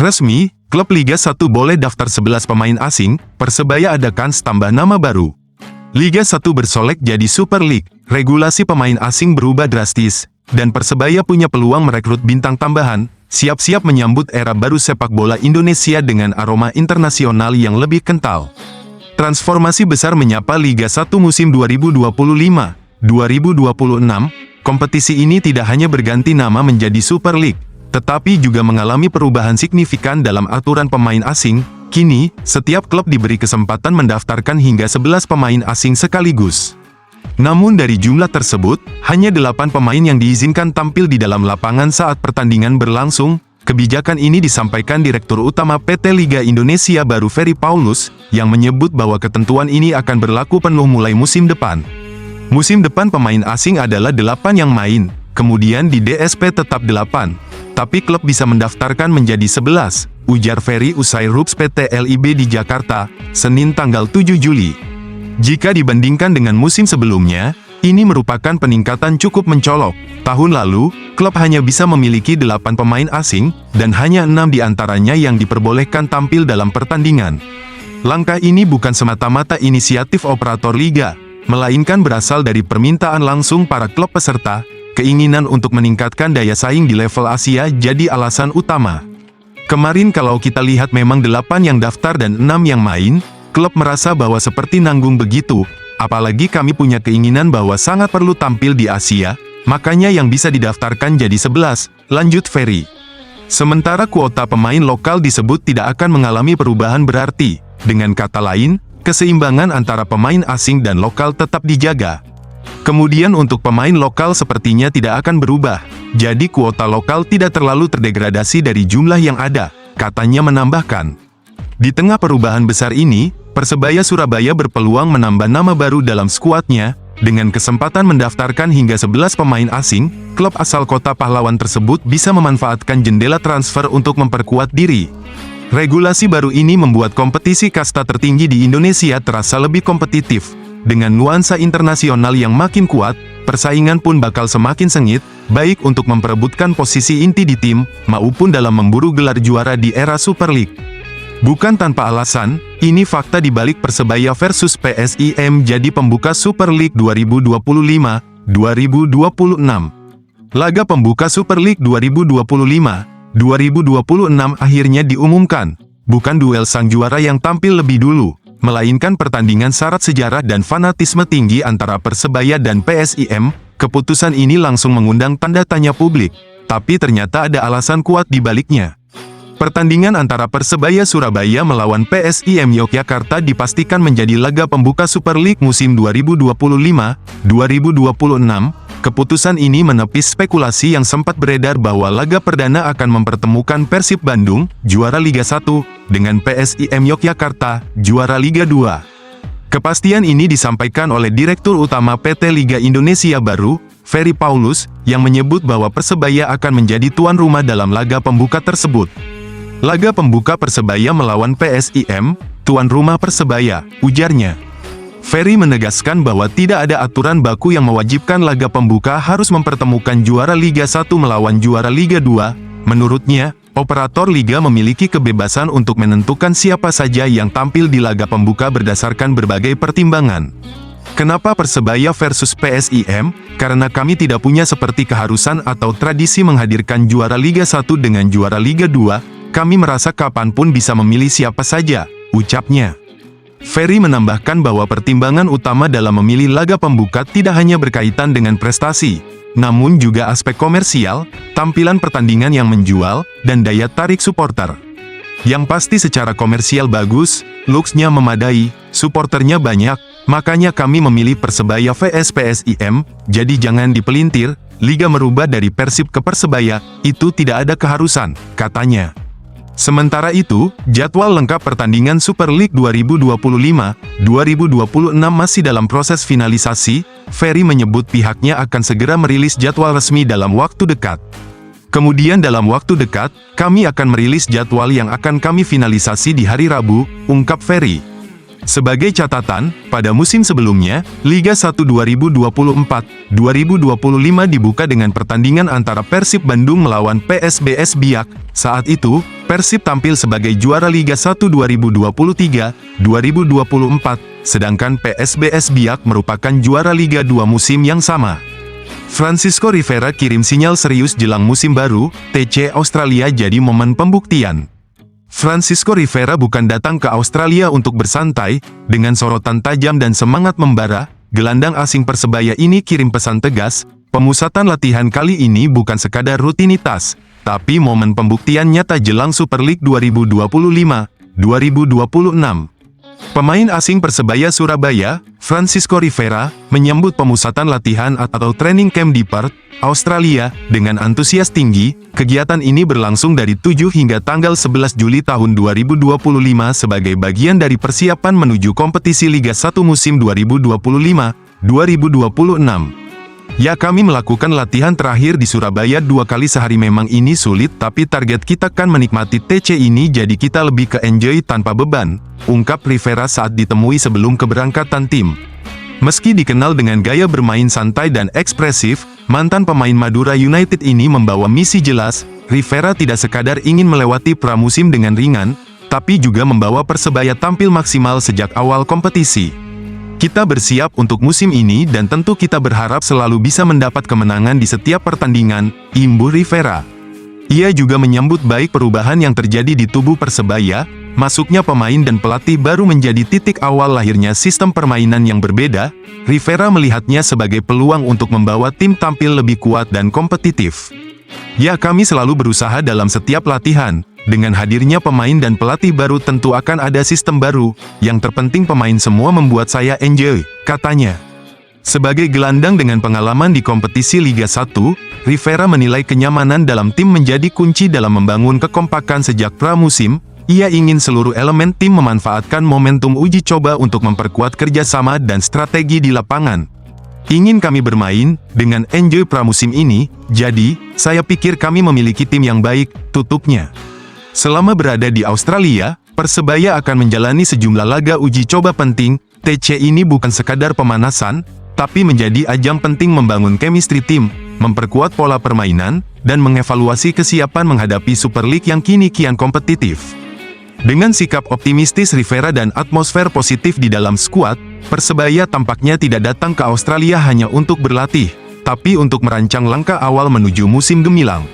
Resmi, klub Liga 1 boleh daftar 11 pemain asing, Persebaya ada kans tambah nama baru. Liga 1 bersolek jadi Super League, regulasi pemain asing berubah drastis, dan Persebaya punya peluang merekrut bintang tambahan, siap-siap menyambut era baru sepak bola Indonesia dengan aroma internasional yang lebih kental. Transformasi besar menyapa Liga 1 musim 2025-2026, kompetisi ini tidak hanya berganti nama menjadi Super League, tetapi juga mengalami perubahan signifikan dalam aturan pemain asing. Kini, setiap klub diberi kesempatan mendaftarkan hingga 11 pemain asing sekaligus. Namun dari jumlah tersebut, hanya 8 pemain yang diizinkan tampil di dalam lapangan saat pertandingan berlangsung. Kebijakan ini disampaikan Direktur Utama PT Liga Indonesia Baru Ferry Paulus, yang menyebut bahwa ketentuan ini akan berlaku penuh mulai musim depan. Musim depan pemain asing adalah 8 yang main, kemudian di DSP tetap 8. Tapi klub bisa mendaftarkan menjadi 11, ujar Ferry usai RUPS PT LIB di Jakarta, Senin tanggal 7 Juli. Jika dibandingkan dengan musim sebelumnya, ini merupakan peningkatan cukup mencolok. Tahun lalu, klub hanya bisa memiliki 8 pemain asing, dan hanya 6 diantaranya yang diperbolehkan tampil dalam pertandingan. Langkah ini bukan semata-mata inisiatif operator liga, melainkan berasal dari permintaan langsung para klub peserta. Keinginan untuk meningkatkan daya saing di level Asia jadi alasan utama. Kemarin kalau kita lihat memang 8 yang daftar dan 6 yang main, klub merasa bahwa seperti nanggung begitu, apalagi kami punya keinginan bahwa sangat perlu tampil di Asia, makanya yang bisa didaftarkan jadi 11, lanjut Ferry. Sementara kuota pemain lokal disebut tidak akan mengalami perubahan berarti, dengan kata lain, keseimbangan antara pemain asing dan lokal tetap dijaga. Kemudian untuk pemain lokal sepertinya tidak akan berubah, jadi kuota lokal tidak terlalu terdegradasi dari jumlah yang ada, katanya menambahkan. Di tengah perubahan besar ini, Persebaya Surabaya berpeluang menambah nama baru dalam skuadnya, dengan kesempatan mendaftarkan hingga 11 pemain asing, klub asal kota pahlawan tersebut bisa memanfaatkan jendela transfer untuk memperkuat diri. Regulasi baru ini membuat kompetisi kasta tertinggi di Indonesia terasa lebih kompetitif. Dengan nuansa internasional yang makin kuat, persaingan pun bakal semakin sengit, baik untuk memperebutkan posisi inti di tim, maupun dalam memburu gelar juara di era Super League. Bukan tanpa alasan, ini fakta di balik Persebaya versus PSIM jadi pembuka Super League 2025-2026. Laga pembuka Super League 2025-2026 akhirnya diumumkan, bukan duel sang juara yang tampil lebih dulu, melainkan pertandingan syarat sejarah dan fanatisme tinggi antara Persebaya dan PSIM. Keputusan ini langsung mengundang tanda tanya publik, tapi ternyata ada alasan kuat di baliknya. Pertandingan antara Persebaya Surabaya melawan PSIM Yogyakarta dipastikan menjadi laga pembuka Super League musim 2025-2026. Keputusan ini menepis spekulasi yang sempat beredar bahwa laga perdana akan mempertemukan Persib Bandung, juara Liga 1, dengan PSIM Yogyakarta, juara Liga 2. Kepastian ini disampaikan oleh Direktur Utama PT Liga Indonesia Baru, Ferry Paulus, yang menyebut bahwa Persebaya akan menjadi tuan rumah dalam laga pembuka tersebut. Laga pembuka Persebaya melawan PSIM, tuan rumah Persebaya, ujarnya. Ferry menegaskan bahwa tidak ada aturan baku yang mewajibkan laga pembuka harus mempertemukan juara Liga 1 melawan juara Liga 2. Menurutnya, operator liga memiliki kebebasan untuk menentukan siapa saja yang tampil di laga pembuka berdasarkan berbagai pertimbangan. Kenapa Persebaya versus PSIM? Karena kami tidak punya seperti keharusan atau tradisi menghadirkan juara Liga 1 dengan juara Liga 2, kami merasa kapanpun bisa memilih siapa saja, ucapnya. Ferry menambahkan bahwa pertimbangan utama dalam memilih laga pembuka tidak hanya berkaitan dengan prestasi, namun juga aspek komersial, tampilan pertandingan yang menjual, dan daya tarik supporter. Yang pasti secara komersial bagus, looks-nya memadai, supporternya banyak, makanya kami memilih Persebaya vs PSIM, jadi jangan dipelintir, liga merubah dari Persib ke Persebaya, itu tidak ada keharusan, katanya. Sementara itu, jadwal lengkap pertandingan Super League 2025-2026 masih dalam proses finalisasi. Ferry menyebut pihaknya akan segera merilis jadwal resmi dalam waktu dekat. Kemudian dalam waktu dekat, kami akan merilis jadwal yang akan kami finalisasi di hari Rabu, ungkap Ferry. Sebagai catatan, pada musim sebelumnya, Liga 1 2024-2025 dibuka dengan pertandingan antara Persib Bandung melawan PSBS Biak. Saat itu, Persib tampil sebagai juara Liga 1 2023-2024, sedangkan PSBS Biak merupakan juara Liga 2 musim yang sama. Francisco Rivera kirim sinyal serius jelang musim baru, TC Australia jadi momen pembuktian. Francisco Rivera bukan datang ke Australia untuk bersantai, dengan sorotan tajam dan semangat membara, gelandang asing Persebaya ini kirim pesan tegas, pemusatan latihan kali ini bukan sekadar rutinitas, tapi momen pembuktian nyata jelang Super League 2025-2026. Pemain asing Persebaya Surabaya, Francisco Rivera, menyambut pemusatan latihan atau training camp di Perth, Australia, dengan antusias tinggi. Kegiatan ini berlangsung dari 7 hingga tanggal 11 Juli tahun 2025 sebagai bagian dari persiapan menuju kompetisi Liga 1 musim 2025-2026. Ya, kami melakukan latihan terakhir di Surabaya 2 kali sehari. Memang ini sulit, tapi target kita kan menikmati TC ini, jadi kita lebih ke enjoy tanpa beban, ungkap Rivera saat ditemui sebelum keberangkatan tim. Meski dikenal dengan gaya bermain santai dan ekspresif, mantan pemain Madura United ini membawa misi jelas. Rivera tidak sekadar ingin melewati pramusim dengan ringan, tapi juga membawa Persebaya tampil maksimal sejak awal kompetisi. Kita bersiap untuk musim ini dan tentu kita berharap selalu bisa mendapat kemenangan di setiap pertandingan, imbuh Rivera. Ia juga menyambut baik perubahan yang terjadi di tubuh Persebaya. Masuknya pemain dan pelatih baru menjadi titik awal lahirnya sistem permainan yang berbeda. Rivera melihatnya sebagai peluang untuk membawa tim tampil lebih kuat dan kompetitif. Ya, kami selalu berusaha dalam setiap latihan. Dengan hadirnya pemain dan pelatih baru tentu akan ada sistem baru. Yang terpenting pemain semua membuat saya enjoy, katanya. Sebagai gelandang dengan pengalaman di kompetisi Liga 1, Rivera menilai kenyamanan dalam tim menjadi kunci dalam membangun kekompakan sejak pramusim. Ia ingin seluruh elemen tim memanfaatkan momentum uji coba untuk memperkuat kerjasama dan strategi di lapangan. Ingin kami bermain dengan enjoy pramusim ini, jadi saya pikir kami memiliki tim yang baik, tutupnya. Selama berada di Australia, Persebaya akan menjalani sejumlah laga uji coba penting. TC ini bukan sekadar pemanasan, tapi menjadi ajang penting membangun chemistry tim, memperkuat pola permainan, dan mengevaluasi kesiapan menghadapi Super League yang kini kian kompetitif. Dengan sikap optimistis Rivera dan atmosfer positif di dalam skuad, Persebaya tampaknya tidak datang ke Australia hanya untuk berlatih, tapi untuk merancang langkah awal menuju musim gemilang.